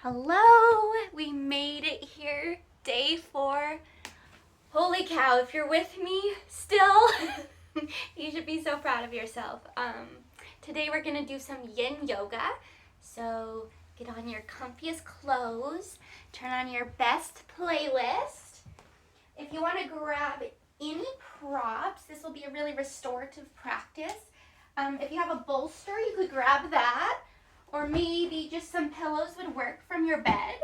Hello, we made it here, day 4. Holy cow, if you're with me still, you should be so proud of yourself. Today we're gonna do some yin yoga. So get on your comfiest clothes, turn on your best playlist. If you wanna grab any props, this will be a really restorative practice. If you have a bolster, you could grab that. Or maybe just some pillows would work from your bed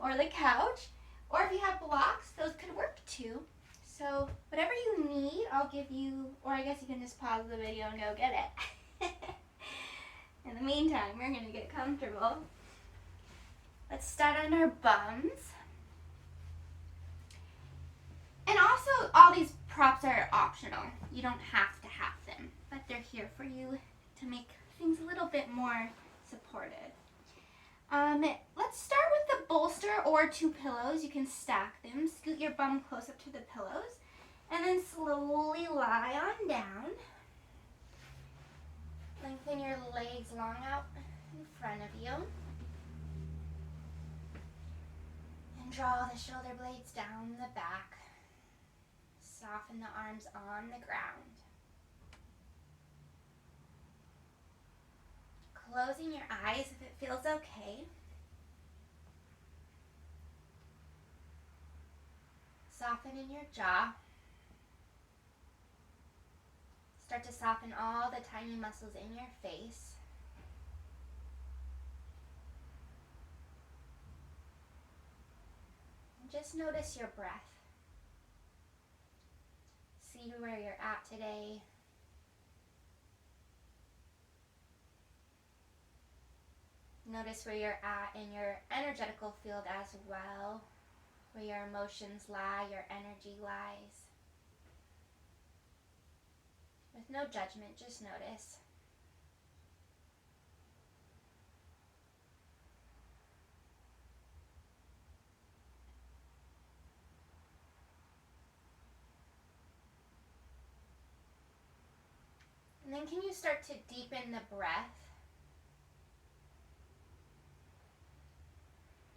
or the couch. Or if you have blocks, those could work too. So whatever you need, I'll give you, or I guess you can just pause the video and go get it. In the meantime, we're gonna get comfortable. Let's start on our bums. And also, all these props are optional. You don't have to have them, but they're here for you to make things a little bit more supported. Let's start with the bolster or 2 pillows. You can stack them. Scoot your bum close up to the pillows and then slowly lie on down. Lengthen your legs long out in front of you. And draw the shoulder blades down the back. Soften the arms on the ground. Closing your eyes if it feels okay. Soften in your jaw. Start to soften all the tiny muscles in your face. And just notice your breath. See where you're at today. Notice where you're at in your energetical field as well, where your emotions lie, your energy lies. With no judgment, just notice. And then can you start to deepen the breath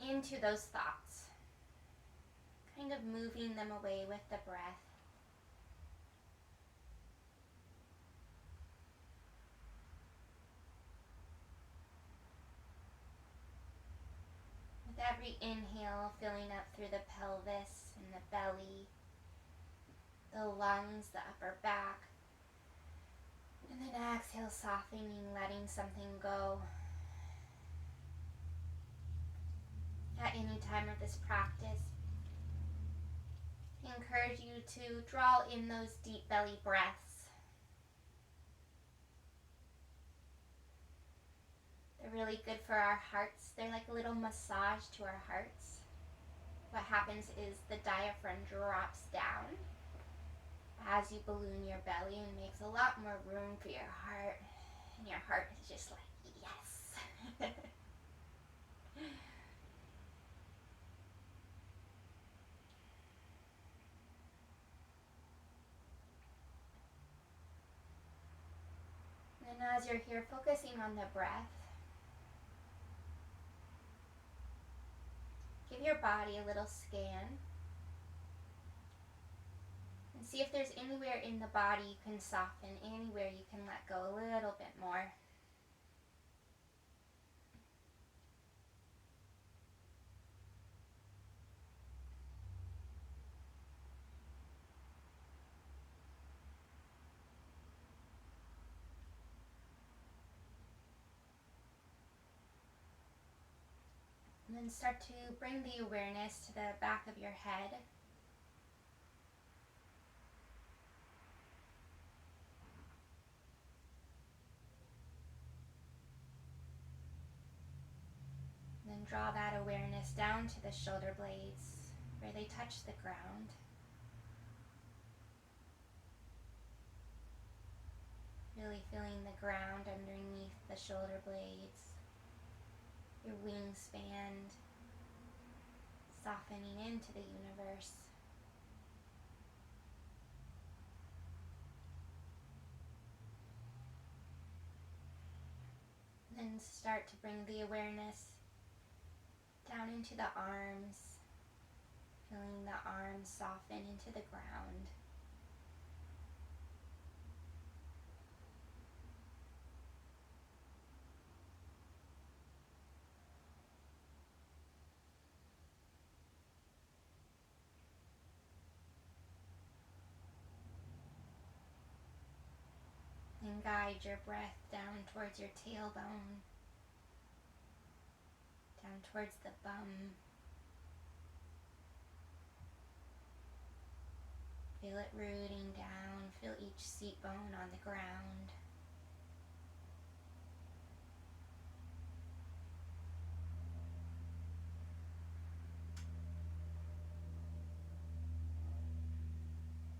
into those thoughts, kind of moving them away with the breath. With every inhale, filling up through the pelvis and the belly, the lungs, the upper back. And then exhale, softening, letting something go. At any time of this practice, I encourage you to draw in those deep belly breaths. They're really good for our hearts. They're like a little massage to our hearts. What happens is the diaphragm drops down as you balloon your belly and makes a lot more room for your heart. And your heart is just like, yes. And as you're here focusing on the breath, give your body a little scan and see if there's anywhere in the body you can soften, anywhere you can let go a little bit more. And then start to bring the awareness to the back of your head. And then draw that awareness down to the shoulder blades where they touch the ground. Really feeling the ground underneath the shoulder blades. Your wingspan softening into the universe. And start to bring the awareness into the arms, feeling the arms soften into the ground. And guide your breath down towards your tailbone, down towards the bum. Feel it rooting down, feel each seat bone on the ground.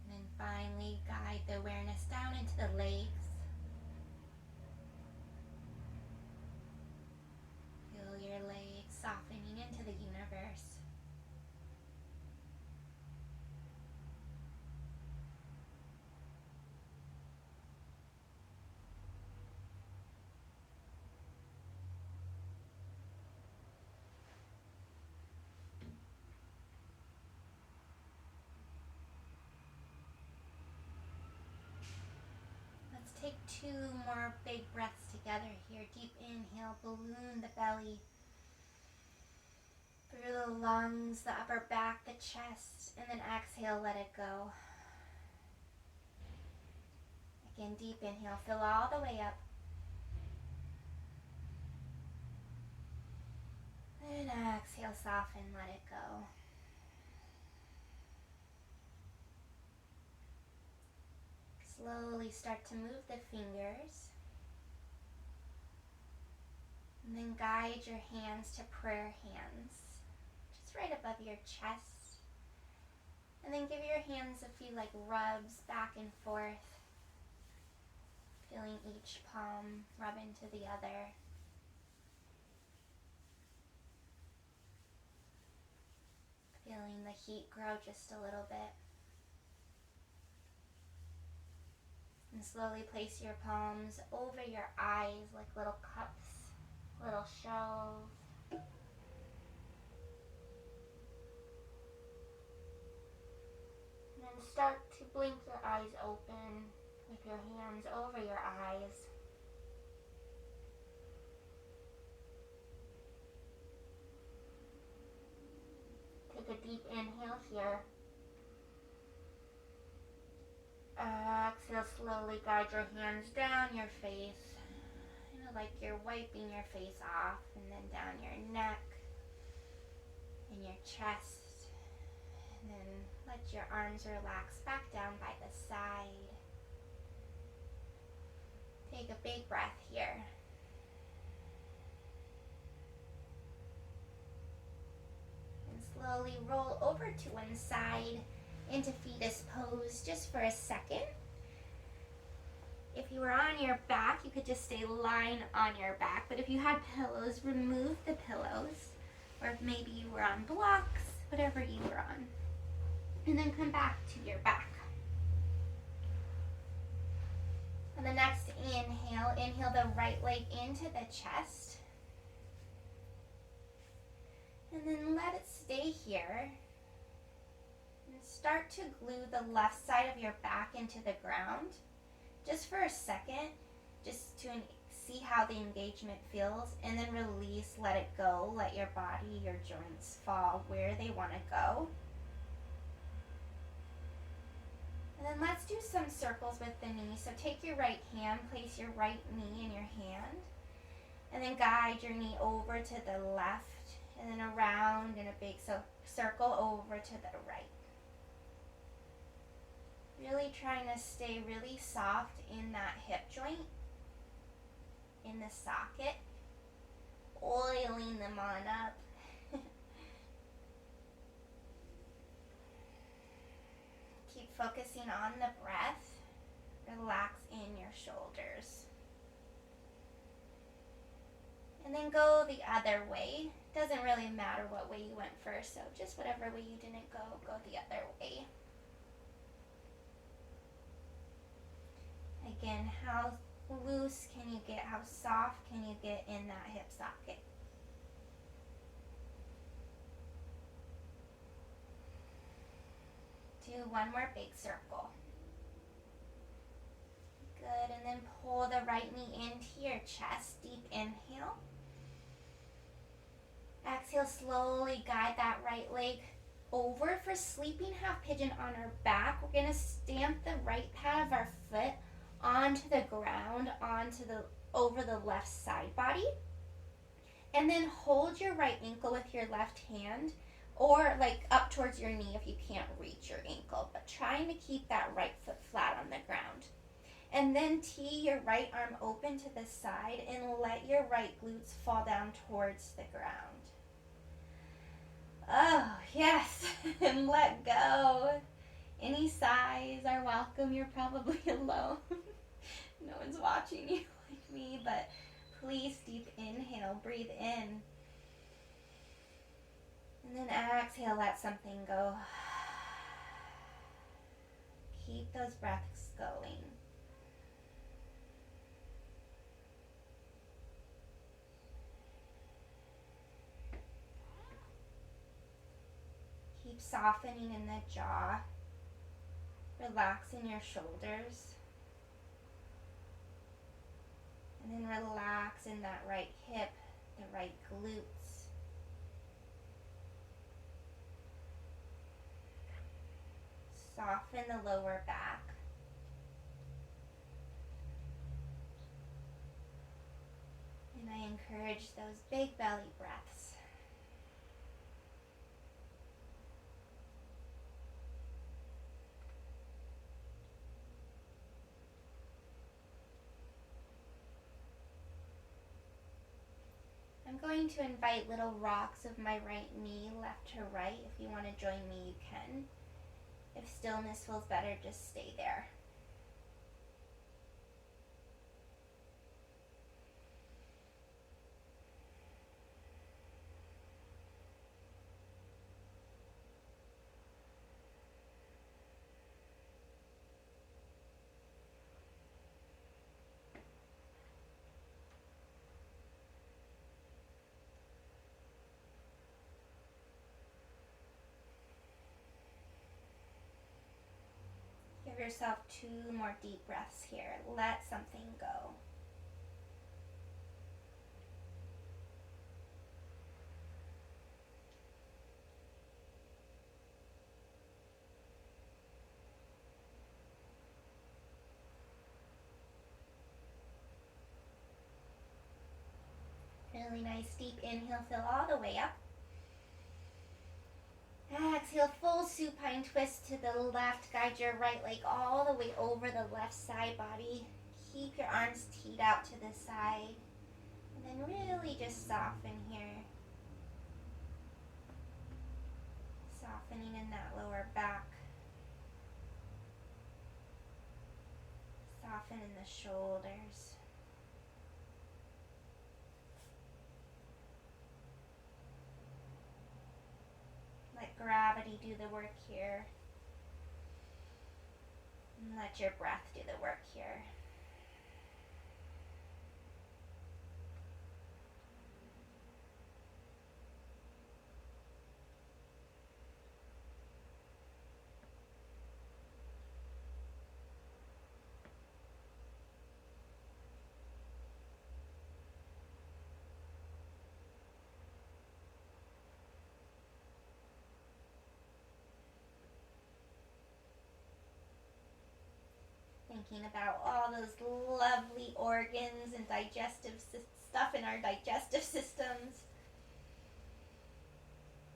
And then finally guide the awareness down into the legs. Feel your legs softening into the universe. Let's take 2 more big breaths together here. Deep inhale, balloon the belly through the lungs, the upper back, the chest, and then exhale, let it go. Again, deep inhale, fill all the way up. And exhale, soften, let it go. Slowly start to move the fingers. And then guide your hands to prayer hands, just right above your chest. And then give your hands a few like rubs back and forth, feeling each palm rub into the other. Feeling the heat grow just a little bit. And slowly place your palms over your eyes like little cups, little shells. And then start to blink your eyes open with your hands over your eyes. Take a deep inhale here. Exhale, slowly guide your hands down your face. Like you're wiping your face off, and then down your neck and your chest. And then let your arms relax back down by the side. Take a big breath here. And slowly roll over to one side into fetus pose just for a second. If you were on your back, you could just stay lying on your back. But if you had pillows, remove the pillows. Or if maybe you were on blocks, whatever you were on. And then come back to your back. On the next inhale, inhale the right leg into the chest. And then let it stay here. And start to glue the left side of your back into the ground. Just for a second, just to see how the engagement feels, and then release, let it go, let your body, your joints fall where they want to go. And then let's do some circles with the knee. So take your right hand, place your right knee in your hand, and then guide your knee over to the left, and then around in a big circle over to the right. Really trying to stay really soft in that hip joint, in the socket, oiling them on up. Keep focusing on the breath. Relax in your shoulders. And then go the other way. Doesn't really matter what way you went first, so just whatever way you didn't go, go the other way. Again, how loose can you get? How soft can you get in that hip socket? do one more big circle. Good, and then pull the right knee into your chest. Deep inhale. Exhale, slowly guide that right leg over for sleeping half pigeon on our back. We're gonna stamp the right pad of our foot onto the ground, over the left side body. And then hold your right ankle with your left hand, or like up towards your knee if you can't reach your ankle, but trying to keep that right foot flat on the ground. And then tee your right arm open to the side and let your right glutes fall down towards the ground. Oh, yes, and let go. Any sighs are welcome. You're probably alone. No one's watching you like me, but please deep inhale, breathe in. And then exhale, let something go. Keep those breaths going. Keep softening in the jaw, relaxing your shoulders, and then relax in that right hip, the right glutes. Soften the lower back. And I encourage those big belly breaths. I'm going to invite little rocks of my right knee, left to right. If you want to join me, you can. If stillness feels better, just stay there. Give yourself 2 more deep breaths here. Let something go. Really nice deep inhale, fill all the way up. Exhale, full supine twist to the left. Guide your right leg all the way over the left side body. Keep your arms teed out to the side. And then really just soften here. Softening in that lower back. Soften in the shoulders. Let gravity do the work here. And let your breath do the work here. Thinking about all those lovely organs and digestive stuff in our digestive systems.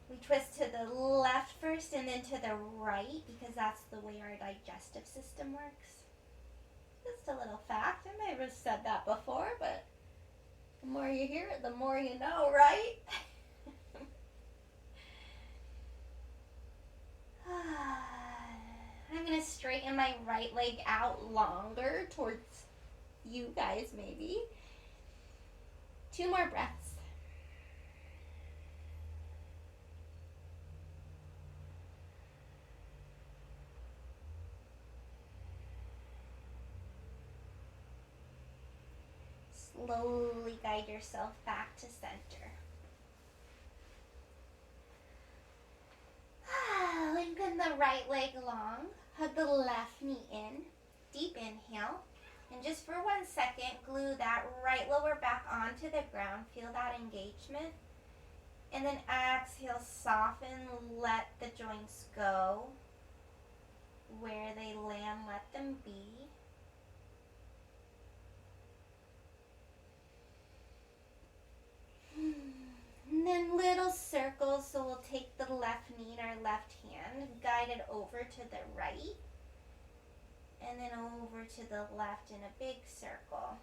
We twist to the left first and then to the right because that's the way our digestive system works. Just a little fact. I may have said that before, but the more you hear it, the more you know, right? I'm going to straighten my right leg out longer towards you guys maybe. 2 more breaths. Slowly guide yourself back to center. Lengthen the the right leg long. Hug the left knee in. Deep inhale. And just for 1 second, glue that right lower back onto the ground. Feel that engagement. And then exhale, soften, let the joints go. Where they land, let them be. And then little circles, so we'll take the left knee in our left hand, guide it over to the right, and then over to the left in a big circle.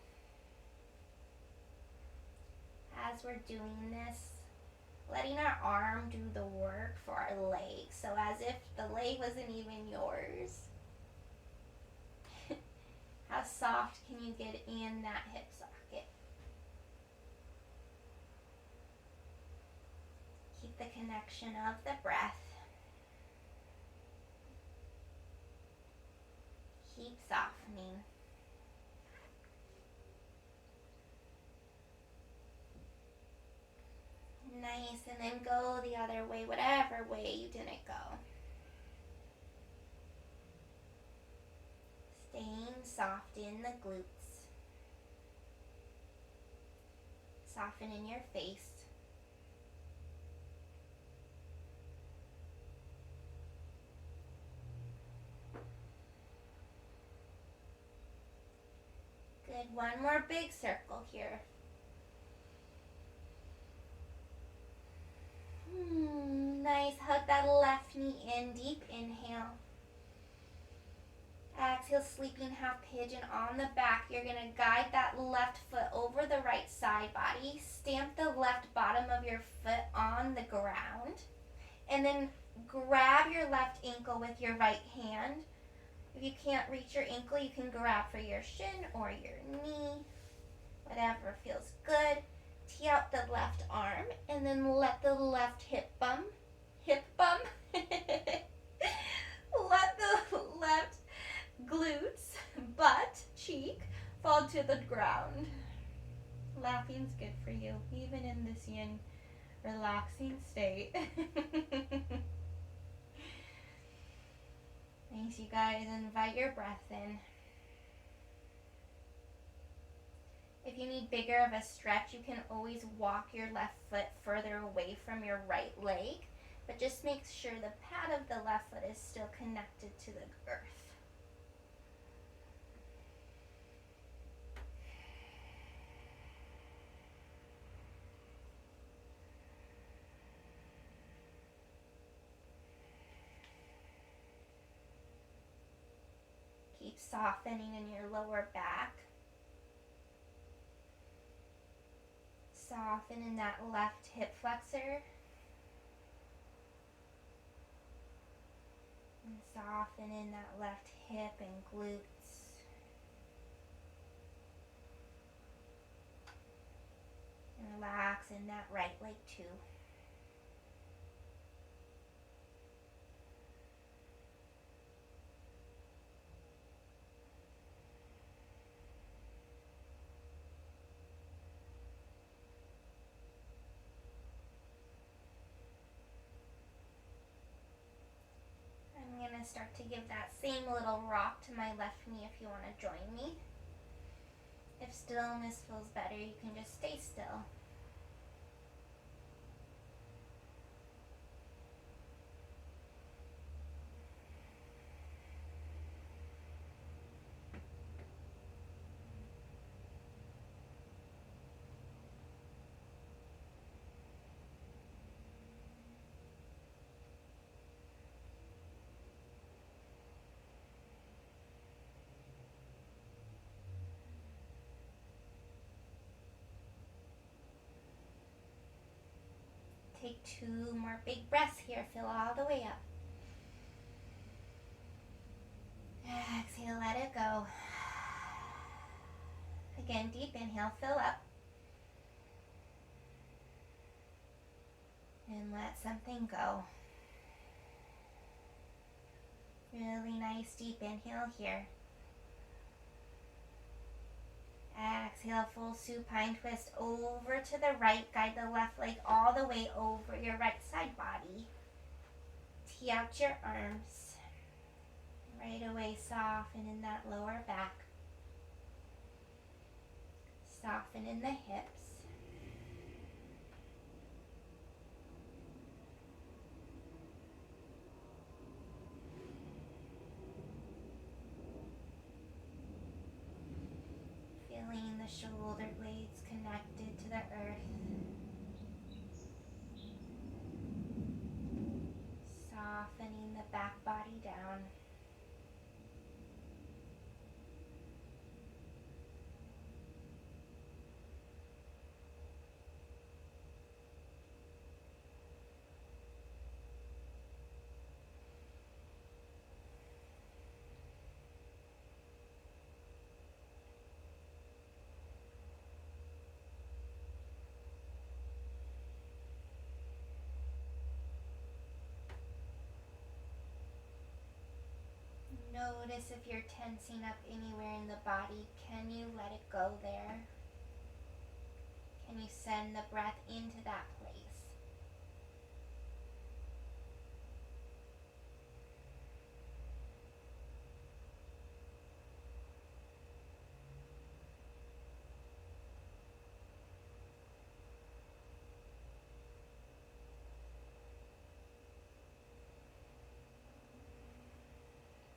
As we're doing this, letting our arm do the work for our leg, so as if the leg wasn't even yours. How soft can you get in that hip socket? Keep the connection of the breath. Keep softening. Nice, and then go the other way, whatever way you didn't go. Staying soft in the glutes. Soften in your face. Good, one more big circle here. Nice, hug that left knee in, deep inhale. Exhale, sleeping half pigeon on the back. You're going to guide that left foot over the right side body. Stamp the left bottom of your foot on the ground. And then grab your left ankle with your right hand. If you can't reach your ankle, you can grab for your shin or your knee. Whatever feels good. Tee out the left arm and then let the left hip bum. Let the left glutes, butt, cheek fall to the ground. Laughing's good for you, even in this yin relaxing state. Thanks, you guys. Invite your breath in. If you need bigger of a stretch, you can always walk your left foot further away from your right leg, but just make sure the pad of the left foot is still connected to the earth. Keep softening in your lower back. Soften in that left hip flexor. And soften in that left hip and glutes. And relax in that right leg too. I'm going to start to give that same little rock to my left knee if you want to join me. If stillness feels better, you can just stay still. Take 2 more big breaths here. Fill all the way up. Exhale, let it go. Again, deep inhale, fill up. And let something go. Really nice deep inhale here. Exhale, full supine twist over to the right. Guide the left leg all the way over your right side body. empty out your arms. Right away, soften in that lower back. Soften in the hips. Feeling the shoulder blades connected to the earth. Softening the back body down. Notice if you're tensing up anywhere in the body. Can you let it go there? Can you send the breath into that place?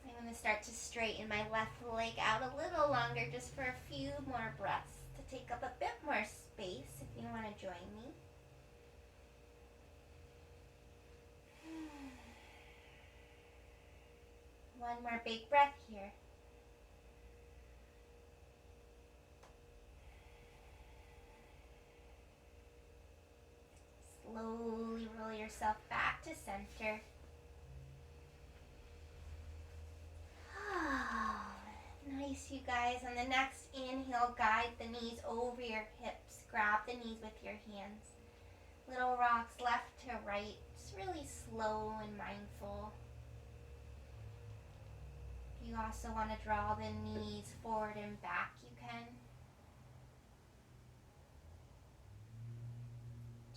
I'm going to start to straighten my left leg out a little longer just for a few more breaths to take up a bit more space if you want to join me. One more big breath here. Slowly roll yourself back to center. Nice, you guys. On the next inhale, guide the knees over your hips. Grab the knees with your hands. Little rocks left to right. Just really slow and mindful. If you also want to draw the knees forward and back, you can.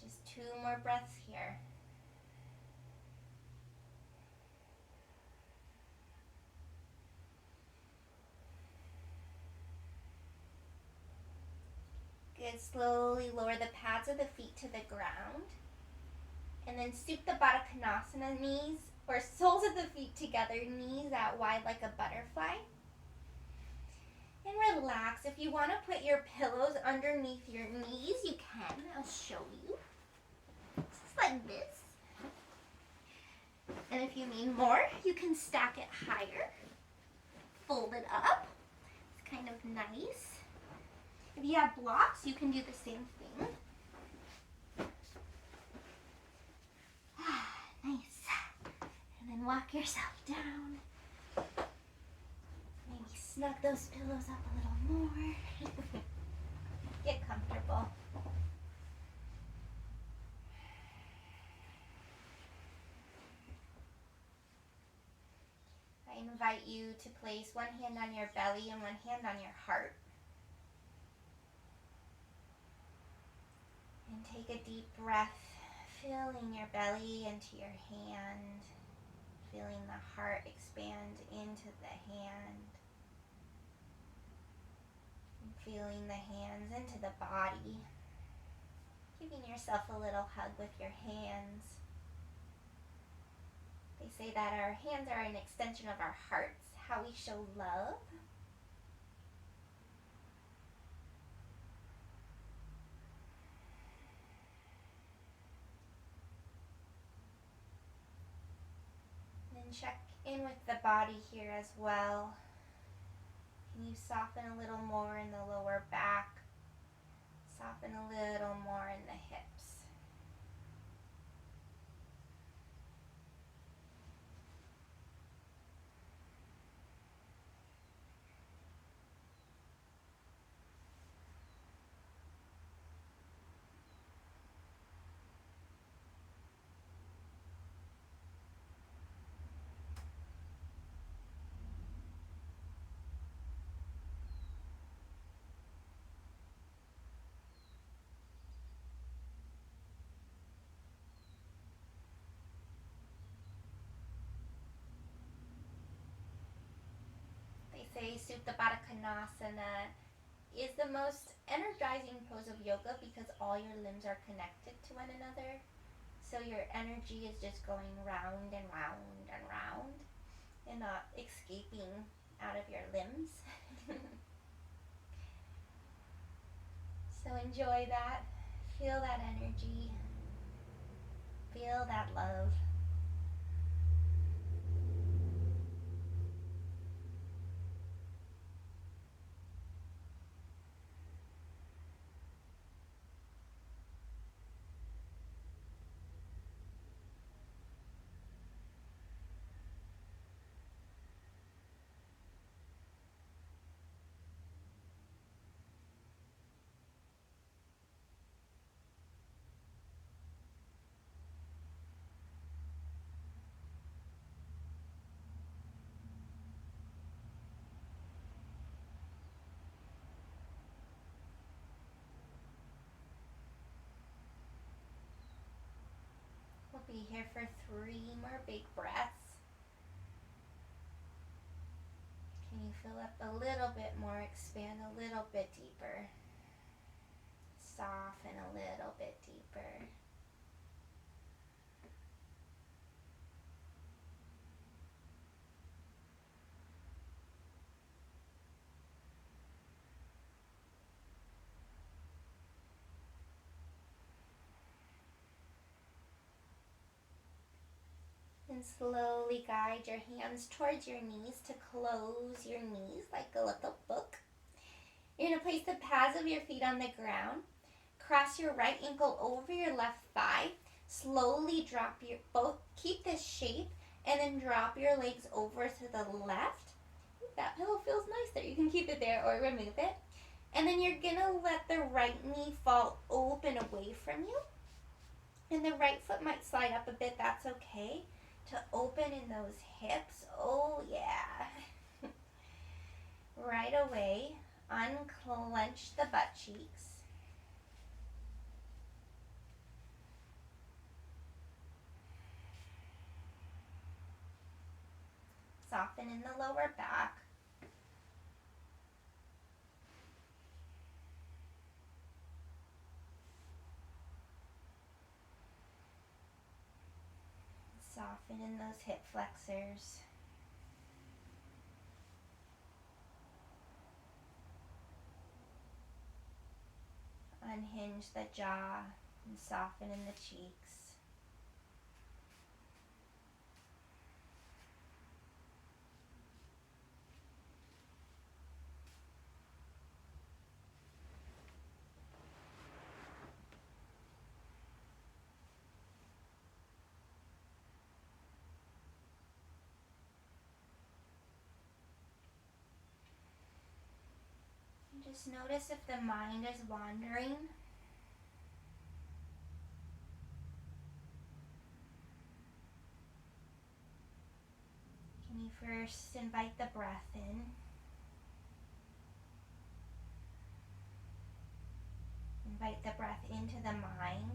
Just 2 more breaths here. Good. Slowly lower the pads of the feet to the ground. And then stoop the Baddha Konasana, knees or soles of the feet together, knees out wide like a butterfly. And relax. If you want to put your pillows underneath your knees, you can. I'll show you. Just like this. And if you need more, you can stack it higher. Fold it up. It's kind of nice. If you have blocks, you can do the same thing. Nice. And then walk yourself down. Maybe snug those pillows up a little more. Get comfortable. I invite you to place one hand on your belly and one hand on your heart. And take a deep breath, filling your belly into your hand, feeling the heart expand into the hand, and feeling the hands into the body, giving yourself a little hug with your hands. They say that our hands are an extension of our hearts, how we show love. Check in with the body here as well. Can you soften a little more in the lower back? Soften a little more in the hips. say Supta Baddha Konasana is the most energizing pose of yoga because all your limbs are connected to one another. So your energy is just going round and round and round and not escaping out of your limbs. So enjoy that. Feel that energy. Feel that love. We'll be here for 3 more big breaths. Can you fill up a little bit more, expand a little bit deeper, soften a little bit deeper. And slowly guide your hands towards your knees to close your knees like a little book. You're going to place the pads of your feet on the ground. Cross your right ankle over your left thigh. Slowly drop your both. Keep this shape and then drop your legs over to the left. That pillow feels nice there. You can keep it there or remove it. And then you're going to let the right knee fall open away from you. And the right foot might slide up a bit. That's okay. To open in those hips. Oh yeah. Right away, unclench the butt cheeks. Soften in the lower back. Soften in those hip flexors. Unhinge the jaw and soften in the cheeks. And just notice if the mind is wandering. Can you first invite the breath in? Invite the breath into the mind.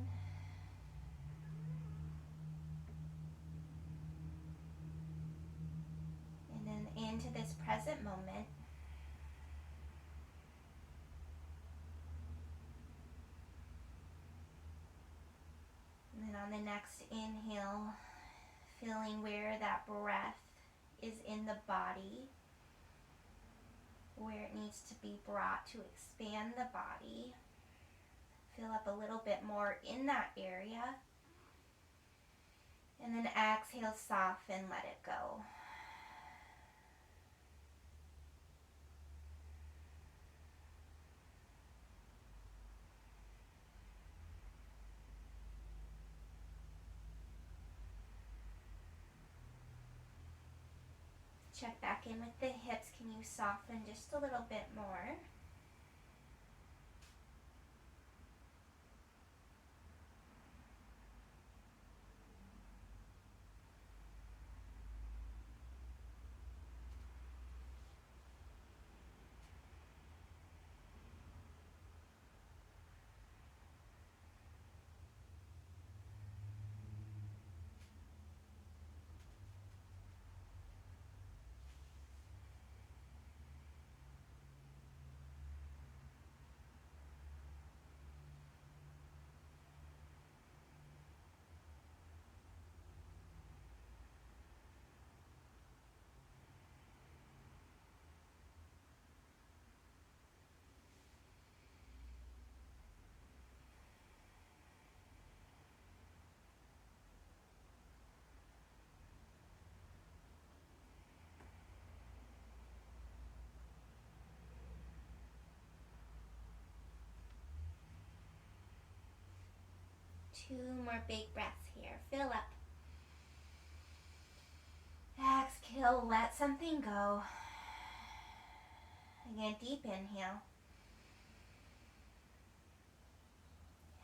And then into this present moment. And then on the next inhale, feeling where that breath is in the body, where it needs to be brought to expand the body. Fill up a little bit more in that area. And then exhale, soften, let it go. Check back in with the hips. Can you soften just a little bit more? 2 more big breaths here. Fill up. Exhale, let something go. Again, deep inhale.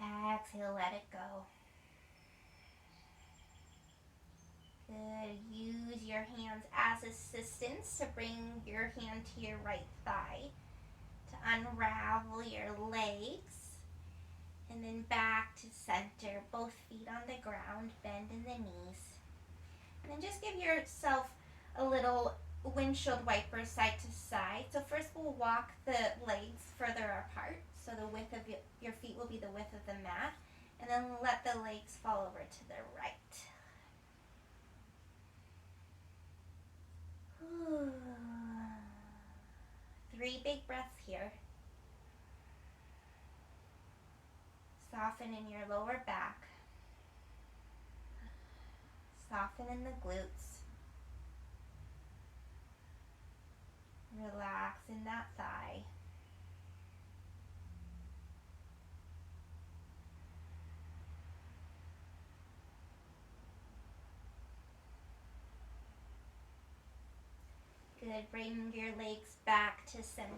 Exhale, let it go. Good. Use your hands as assistance to bring your hand to your right thigh to unravel your legs. And then back to center, both feet on the ground, bend in the knees. And then just give yourself a little windshield wiper side to side. So first we'll walk the legs further apart. So the width of your feet will be the width of the mat. And then let the legs fall over to the right. Ooh. 3 big breaths here. Soften in your lower back. Soften in the glutes. Relax in that thigh. Good. Bring your legs back to center.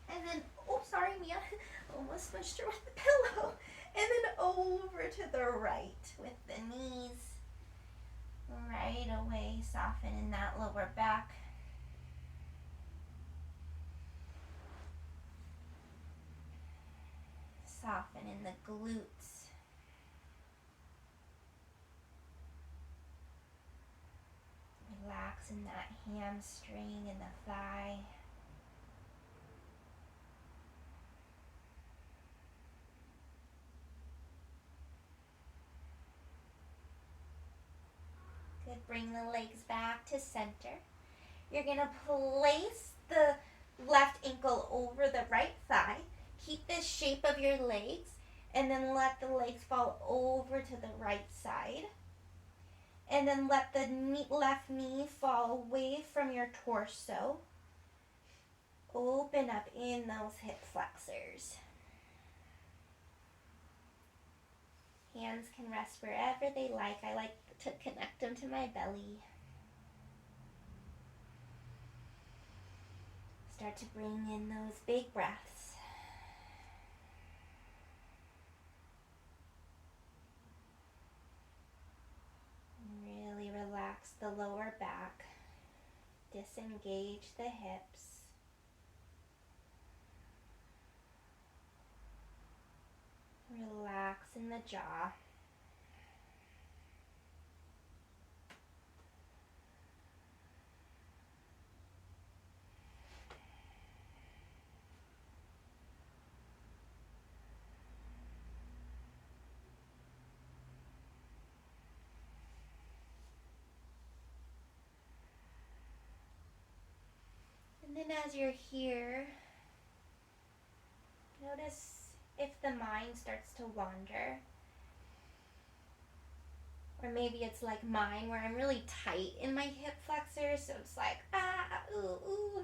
And then, oh, sorry, Mia. Almost smushed her with the pillow. And then over to the right with the knees. Right away, soften in that lower back. Soften in the glutes. Relax in that hamstring and the thigh. Good. Bring the legs back to center. You're going to place the left ankle over the right thigh. Keep the shape of your legs and then let the legs fall over to the right side. And then let the left knee fall away from your torso. Open up in those hip flexors. Hands can rest wherever they like. I like to connect them to my belly. Start to bring in those big breaths. Really relax the lower back. Disengage the hips. Relax in the jaw. And then as you're here, notice if the mind starts to wander. Or maybe it's like mine where I'm really tight in my hip flexors, so it's like,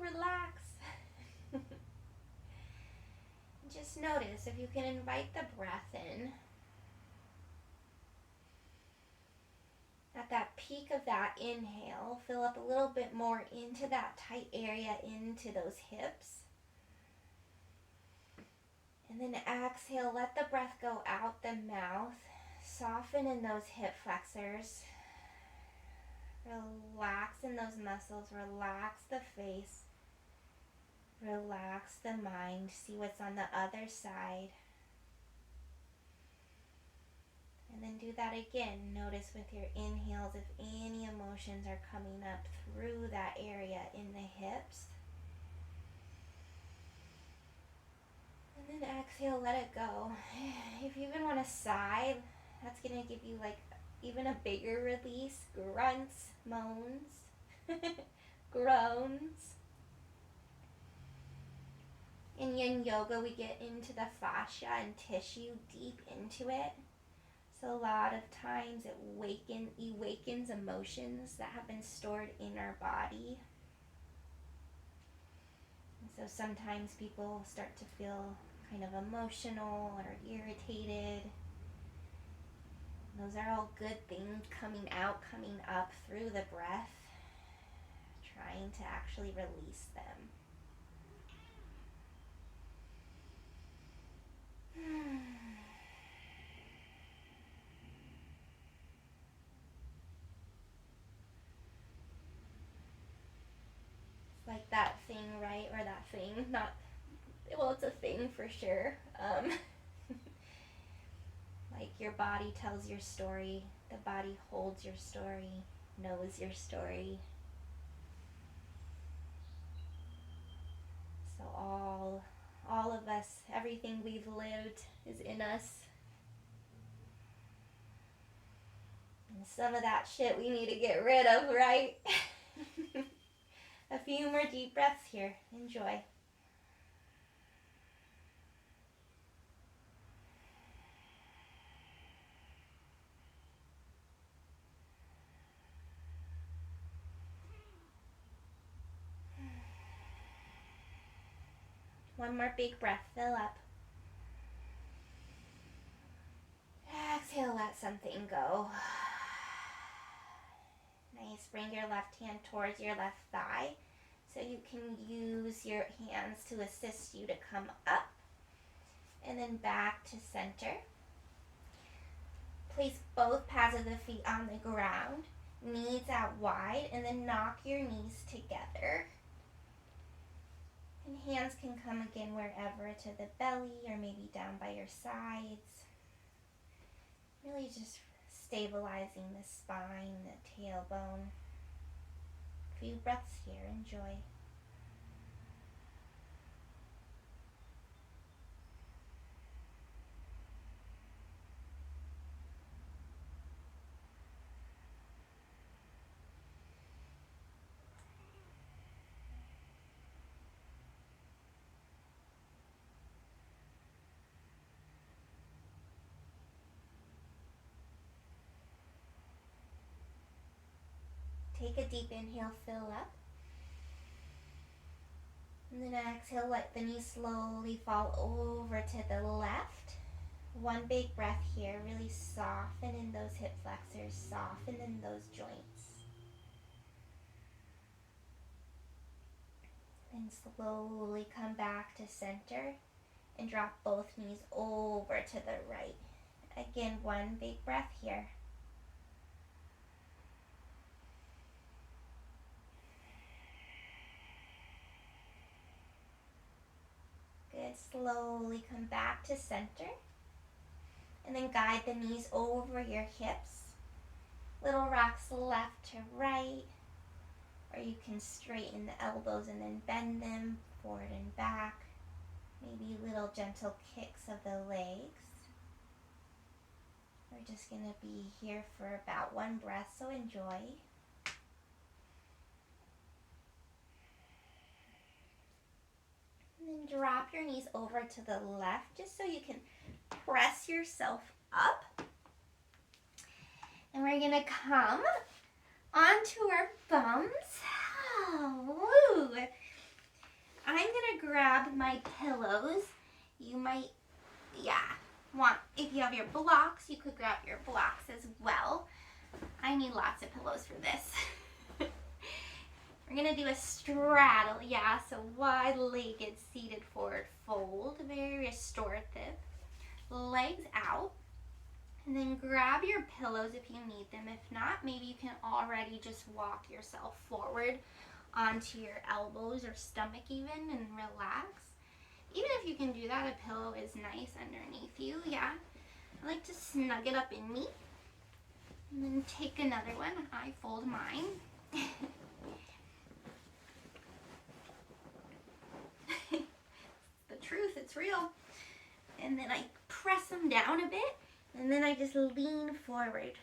relax. Just notice if you can invite the breath in. At that peak of that inhale, fill up a little bit more into that tight area, into those hips. And then exhale, let the breath go out the mouth. Soften in those hip flexors. Relax in those muscles. Relax the face. Relax the mind. See what's on the other side. And then do that again. Notice with your inhales if any emotions are coming up through that area in the hips. And then exhale, let it go. If you even want to sigh, that's going to give you like even a bigger release. Grunts, moans, groans. In yin yoga, we get into the fascia and tissue deep into it. So a lot of times it awakens emotions that have been stored in our body. And so sometimes people start to feel kind of emotional or irritated. Those are all good things coming out, coming up through the breath, trying to actually release them. It's like that thing, right? Or that thing, not, well, it's a thing for sure. Like your body tells your story, the body holds your story, knows your story. So all of us, everything we've lived is in us. And some of that shit we need to get rid of, right? A few more deep breaths here. Enjoy. One more big breath. Fill up. Exhale, let something go. Nice. Bring your left hand towards your left thigh so you can use your hands to assist you to come up. And then back to center. Place both pads of the feet on the ground. Knees out wide, and then knock your knees together. And hands can come again wherever, to the belly or maybe down by your sides. Really just stabilizing the spine, the tailbone. A few breaths here. Enjoy. Take a deep inhale, fill up. And then exhale, let the knees slowly fall over to the left. One big breath here, really soften in those hip flexors, soften in those joints. Then slowly come back to center and drop both knees over to the right. Again, one big breath here. Good. Slowly come back to center. And then guide the knees over your hips. Little rocks left to right. Or you can straighten the elbows and then bend them forward and back. Maybe little gentle kicks of the legs. We're just going to be here for about one breath, so enjoy. And then drop your knees over to the left just so you can press yourself up. And we're going to come onto our bums. Oh, woo. I'm going to grab my pillows. You might, if you have your blocks, you could grab your blocks as well. I need lots of pillows for this. We're going to do a straddle, so wide-legged seated forward fold, very restorative. Legs out, and then grab your pillows if you need them. If not, maybe you can already just walk yourself forward onto your elbows or stomach even and relax. Even if you can do that, a pillow is nice underneath you, I like to snug it up in me. And then take another one. I fold mine. The truth, it's real. And then I press them down a bit, and then I just lean forward.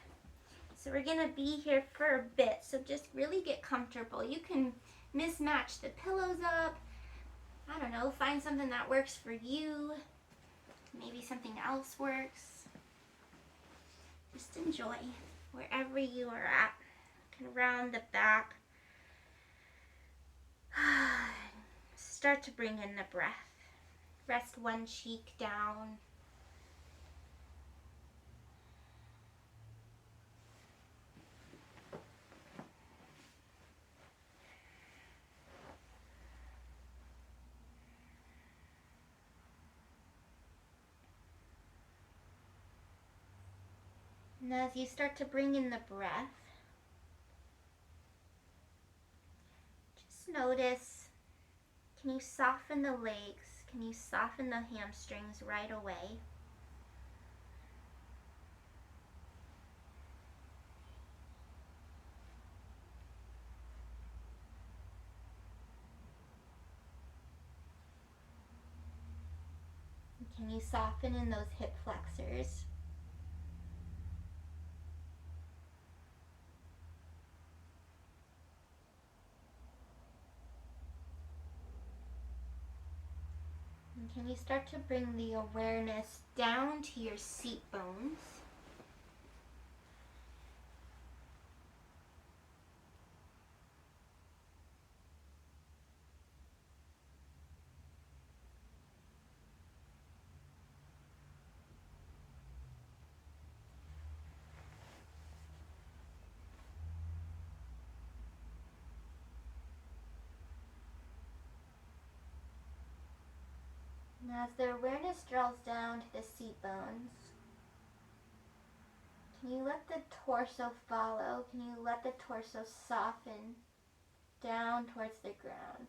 So we're gonna be here for a bit, so just really get comfortable. You can mismatch the pillows up. I don't know, find something that works for you. Maybe something else works. Just enjoy wherever you are at. You can round the back. Start to bring in the breath. Rest one cheek down. And as you start to bring in the breath, just notice, can you soften the legs? Can you soften the hamstrings right away? Can you soften in those hip flexors? And can you start to bring the awareness down to your seat bones? And as the awareness draws down to the seat bones, can you let the torso follow? Can you let the torso soften down towards the ground?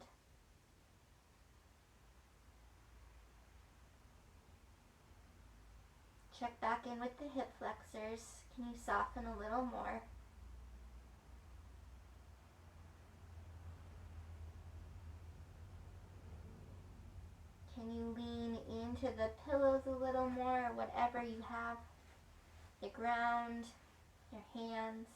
Check back in with the hip flexors. Can you soften a little more? Can you lean into the pillows a little more, or whatever you have? The ground, your hands.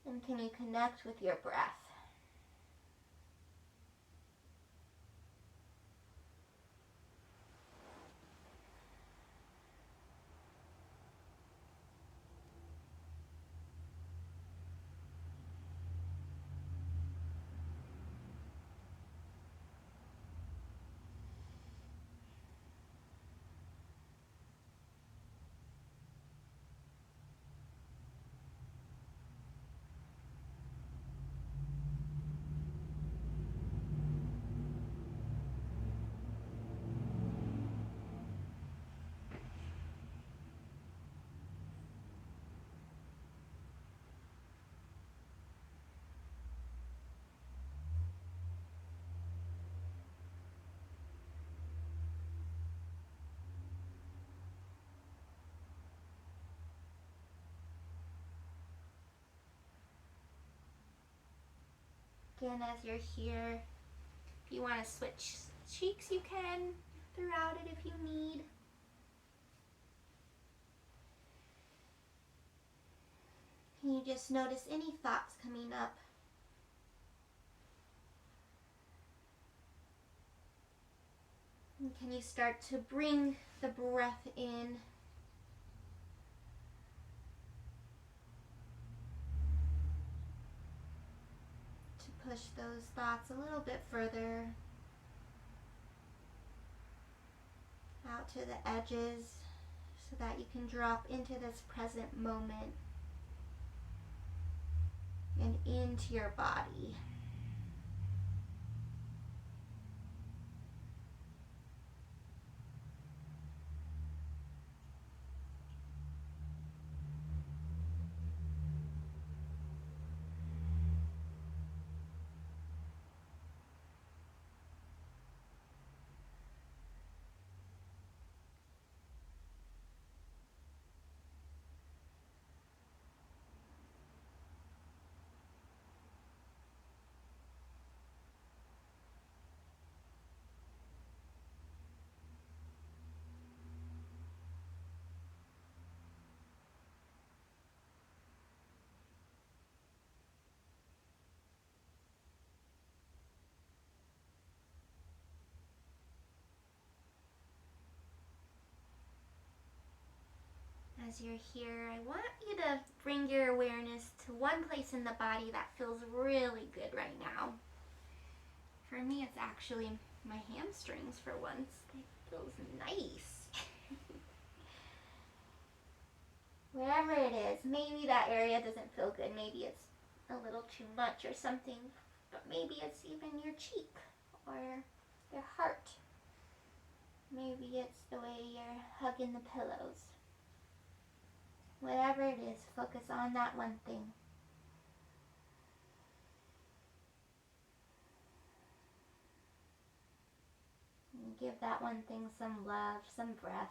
And can you connect with your breath? Again, as you're here, if you want to switch cheeks, you can throughout it if you need. Can you just notice any thoughts coming up? And can you start to bring the breath in? To push those thoughts a little bit further out to the edges so that you can drop into this present moment and into your body. As you're here, I want you to bring your awareness to one place in the body that feels really good right now. For me, it's actually my hamstrings for once. It feels nice. Wherever it is, maybe that area doesn't feel good. Maybe it's a little too much or something, but maybe it's even your cheek or your heart. Maybe it's the way you're hugging the pillows. Whatever it is, focus on that one thing. And give that one thing some love, some breath.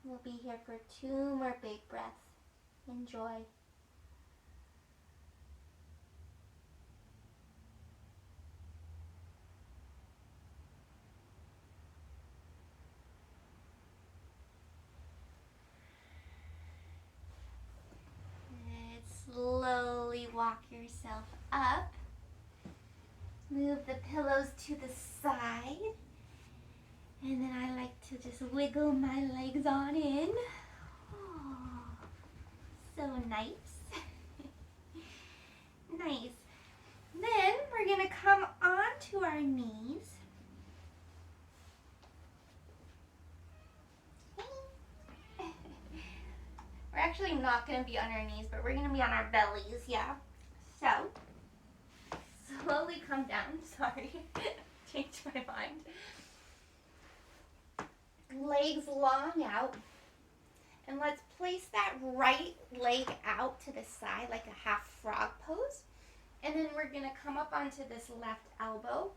We'll be here for 2 more big breaths. Enjoy. And slowly walk yourself up. Move the pillows to the side. And then I like to just wiggle my legs on in. Oh, so nice. Nice. Then we're going to come onto our knees. We're actually not going to be on our knees, but we're going to be on our bellies, yeah. So, slowly come down. Sorry, changed my mind. Legs long out. And let's place that right leg out to the side like a half frog pose. And then we're going to come up onto this left elbow,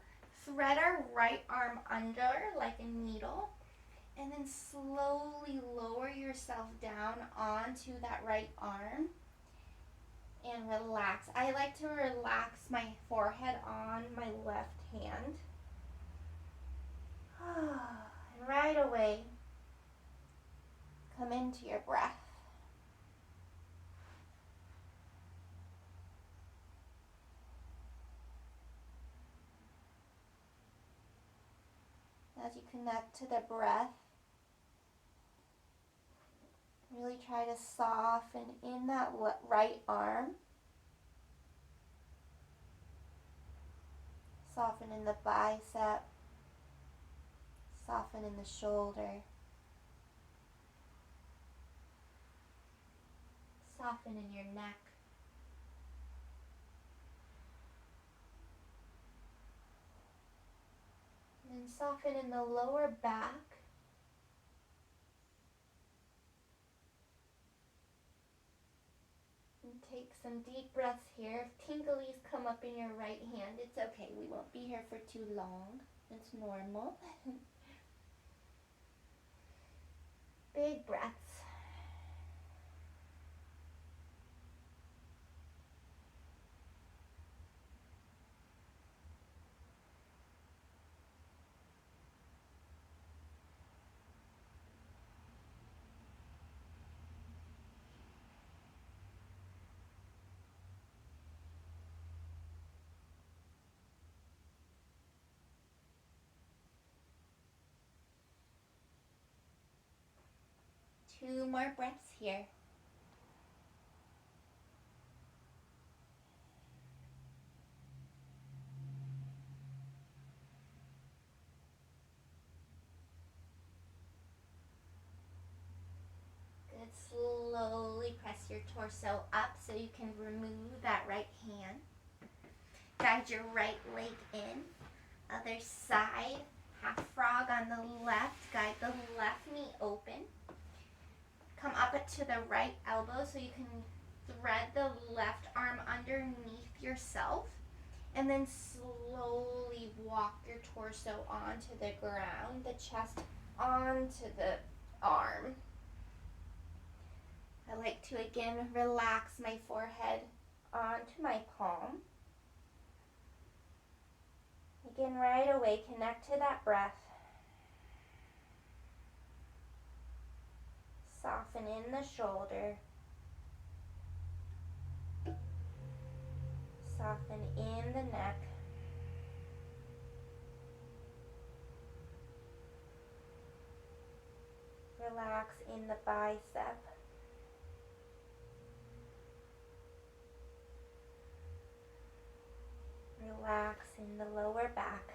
thread our right arm under like a needle, and then slowly lower yourself down onto that right arm and relax. I like to relax my forehead on my left hand. And right away, come into your breath. As you connect to the breath, really try to soften in that right arm. Soften in the bicep. Soften in the shoulder. Soften in your neck. And soften in the lower back. And take some deep breaths here. If tingles come up in your right hand, it's okay. We won't be here for too long. It's normal. Big breaths. Two more breaths here. Good. Slowly press your torso up so you can remove that right hand. Guide your right leg in. Other side. Half frog on the left. Guide the left knee open. Come up to the right elbow so you can thread the left arm underneath yourself. And then slowly walk your torso onto the ground, the chest onto the arm. I like to again relax my forehead onto my palm. Again, right away, connect to that breath. Soften in the shoulder. Soften in the neck. Relax in the bicep. Relax in the lower back.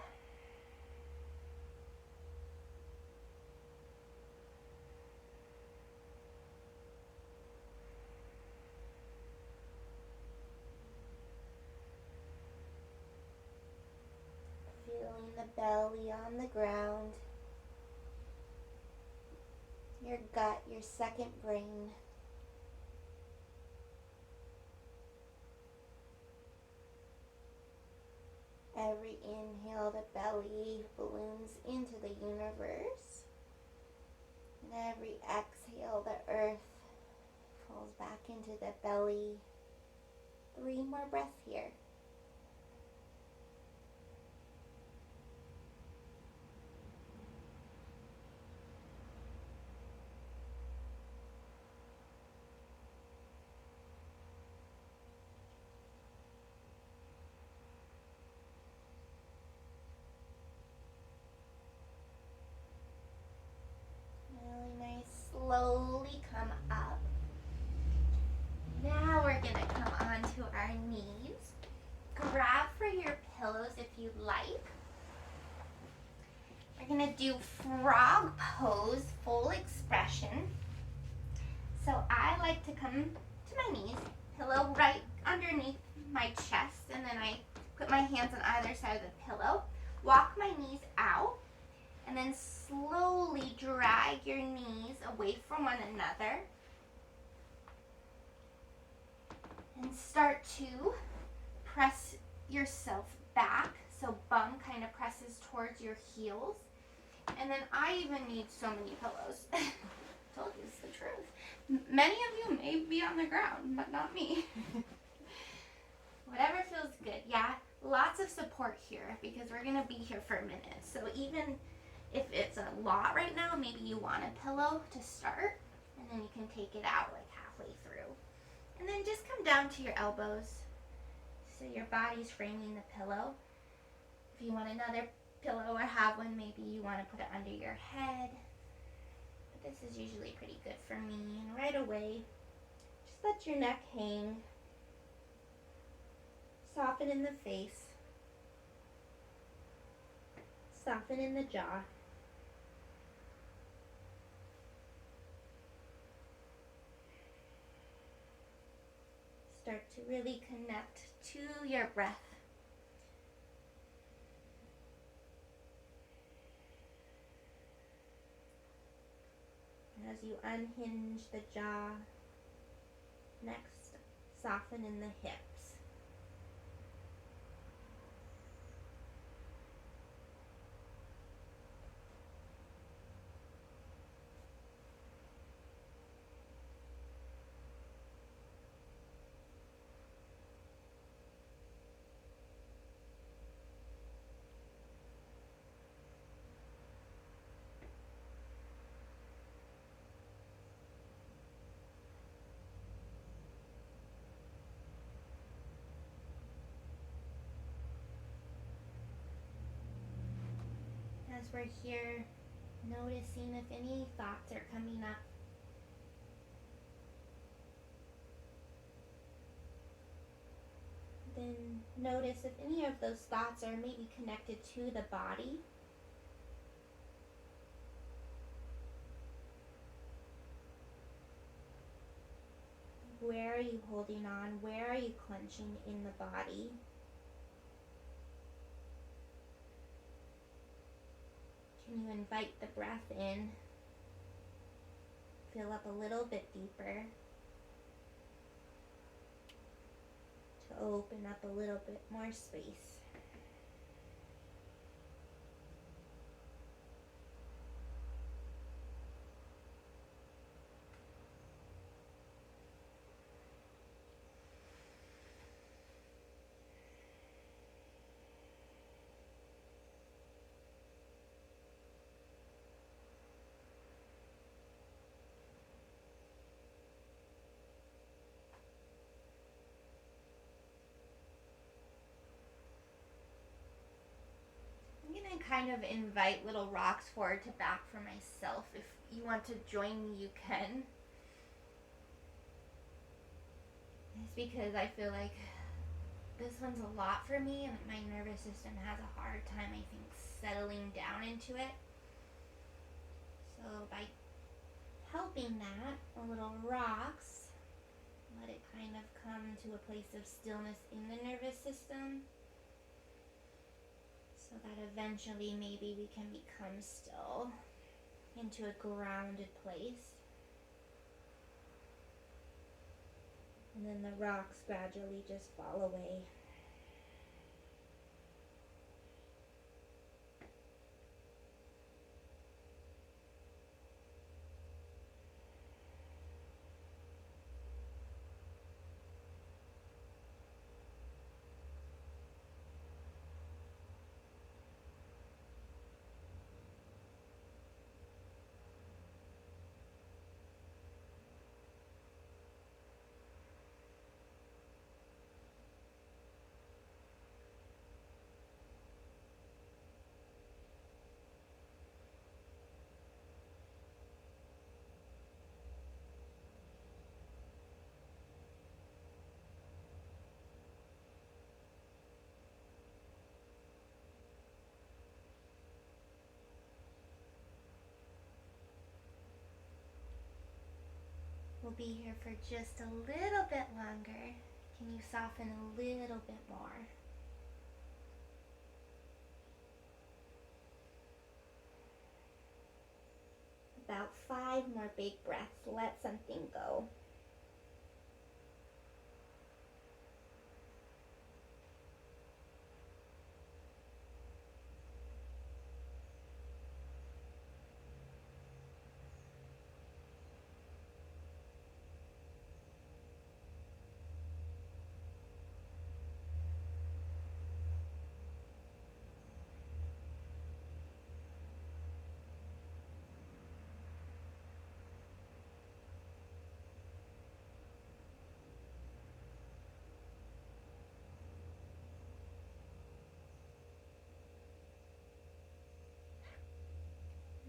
Feeling the belly on the ground. Your gut, your second brain. Every inhale, the belly balloons into the universe. And every exhale, the earth falls back into the belly. 3 more breaths here. Really nice. Slowly come up. Now we're going to come onto our knees. Grab for your pillows if you like. We're going to do frog pose, full expression. So I like to come to my knees, pillow right underneath my chest, and then I put my hands on either side of the pillow. Walk my knees out, and then slowly drag your knees away from one another. And start to press yourself back, so bum kind of presses towards your heels. And then I even need so many pillows. Told you it's the truth. Many of you may be on the ground, but not me. Whatever feels good. Yeah, lots of support here because we're going to be here for a minute. So even if it's a lot right now, maybe you want a pillow to start, and then you can take it out like halfway through. And then just come down to your elbows so your body's framing the pillow. If you want another pillow or have one, maybe you want to put it under your head. But this is usually pretty good for me. And right away, just let your neck hang. Soften in the face. Soften in the jaw. Start to really connect to your breath. As you unhinge the jaw, next, soften in the hips. As we're here, noticing if any thoughts are coming up. Then notice if any of those thoughts are maybe connected to the body. Where are you holding on? Where are you clenching in the body? Can you invite the breath in? Fill up a little bit deeper. To open up a little bit more space. kind of invite little rocks forward to back for myself. If you want to join me, you can. It's because I feel like this one's a lot for me and my nervous system has a hard time, I think, settling down into it. So by helping that, a little rocks, let it kind of come to a place of stillness in the nervous system so that eventually maybe we can become still into a grounded place. And then the rocks gradually just fall away. We'll be here for just a little bit longer. Can you soften a little bit more? About 5 more big breaths. Let something go.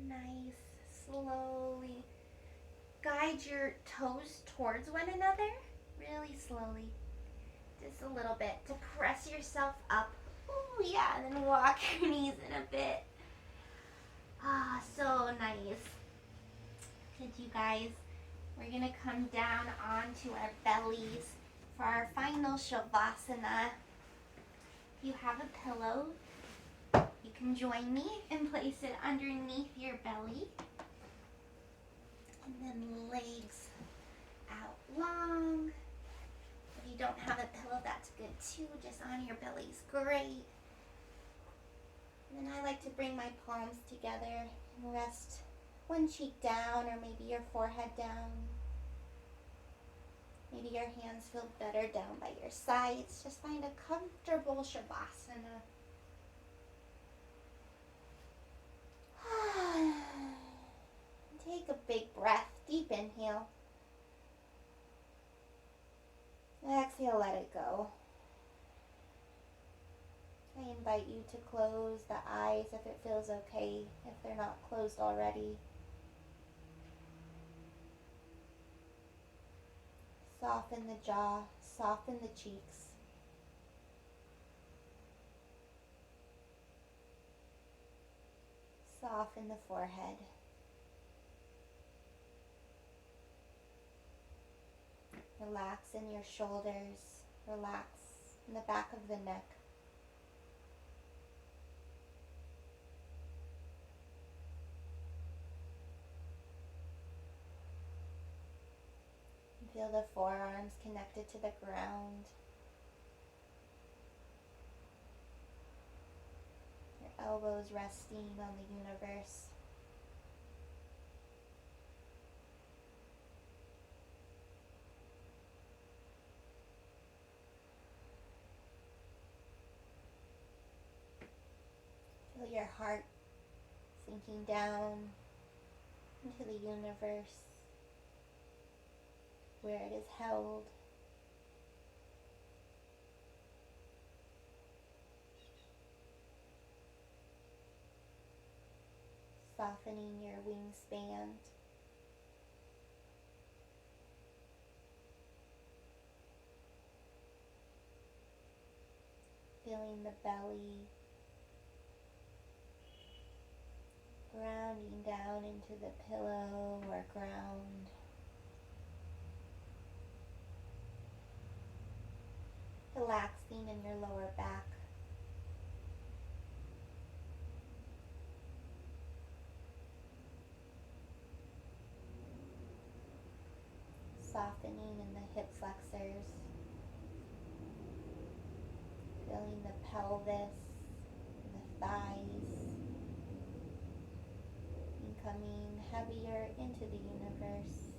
Nice. Slowly guide your toes towards one another. Really slowly. Just a little bit to press yourself up. Ooh, yeah, and then walk your knees in a bit. Ah, so nice. Good, you guys. We're gonna come down onto our bellies for our final shavasana. If you have a pillow, you can join me and place it underneath your belly. And then legs out long. If you don't have a pillow, that's good too. Just on your belly's great. And then I like to bring my palms together and rest one cheek down or maybe your forehead down. Maybe your hands feel better down by your sides. Just find a comfortable shavasana. Take a big breath, deep inhale. Exhale, let it go. I invite you to close the eyes if it feels okay, if they're not closed already. Soften the jaw, soften the cheeks. Soften the forehead. Relax in your shoulders, relax in the back of the neck. Feel the forearms connected to the ground. Your elbows resting on the universe. Feel your heart sinking down into the universe, where it is held. softening your wingspan. Feeling the belly grounding down into the pillow or ground. Relaxing in your lower back. Softening in the hip flexors. Feeling the pelvis, the thighs, becoming heavier into the universe.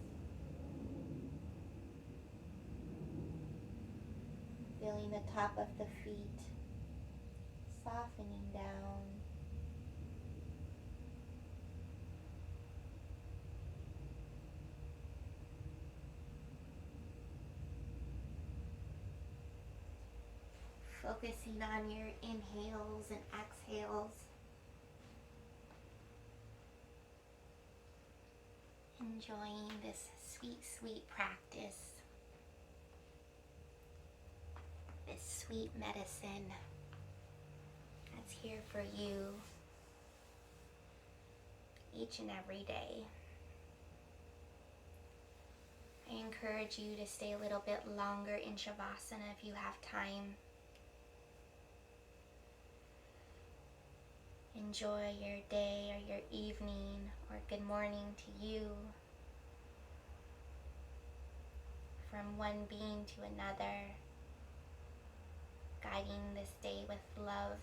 Feeling the top of the feet softening down. Focusing on your inhales and exhales. Enjoying this sweet, sweet practice. This sweet medicine that's here for you each and every day. I encourage you to stay a little bit longer in shavasana if you have time. Enjoy your day or your evening or good morning to you. From one being to another, guiding this day with love.